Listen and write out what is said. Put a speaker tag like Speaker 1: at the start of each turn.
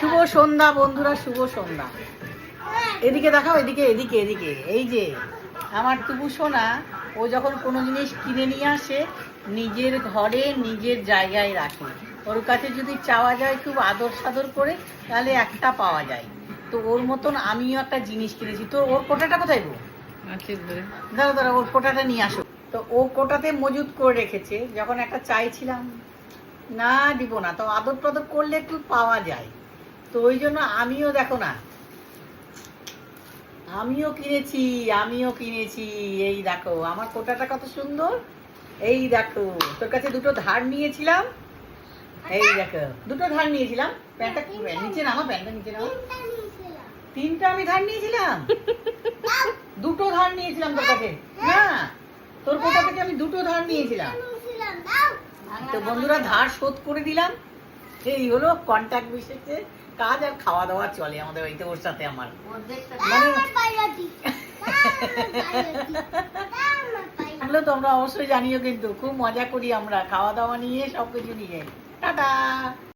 Speaker 1: শুভ সন্ধ্যা বন্ধুরা, শুভ সন্ধ্যা। এদিকে দেখাও, এদিকে এদিকে এদিকে। এই যে আমার টুবু সোনা, ও যখন কোনো জিনিস কিনে নিয়ে আসে নিজের ঘরে নিজের জায়গায় রাখে। ওর কাছে যদি চাওয়া যায় খুব আদর সাদর করে, তাহলে একটা পাওয়া যায়। তো ওর মতন আমিও একটা জিনিস কিনেছি। তো ওর কোটাটা কোথায় গো? দাঁড়া দাঁড়া, ওর কোটাটা নিয়ে আসো। তো ও কোটাতে মজুত করে রেখেছে। যখন একটা চাইছিলাম, না দিব না, তো আদর টাদর করলে একটু পাওয়া যায়। তো ওই জন্য আমিও দেখো না, আমিও কিনেছি। এই দেখো আমার কোটাটা কত সুন্দর। এই দেখো, তোর কাছে দুটো ধার নিয়েছিলাম। এই দেখো, দুটো ধার নিয়েছিলাম। প্যান্টটা নিচে নামা, প্যান্টটা নিচে নামা। তিনটা আমি ধার নিয়েছিলাম। দুটো ধার নিয়েছিলাম তোর কাছে। না, তোর কোটা থেকে আমি দুটো ধার নিয়েছিলাম। তো বন্ধুরা, ধার শোধ করে দিলাম। এই হলো কন্ট্যাক্ট বিশেষে কাজ। আর খাওয়া দাওয়া চলে আমাদের বাড়িতে ওর সাথে আমার। মানে তোমরা অবশ্যই জানিও, কিন্তু খুব মজা করি আমরা খাওয়া দাওয়া নিয়ে, সবকিছু নিয়ে। টাটা।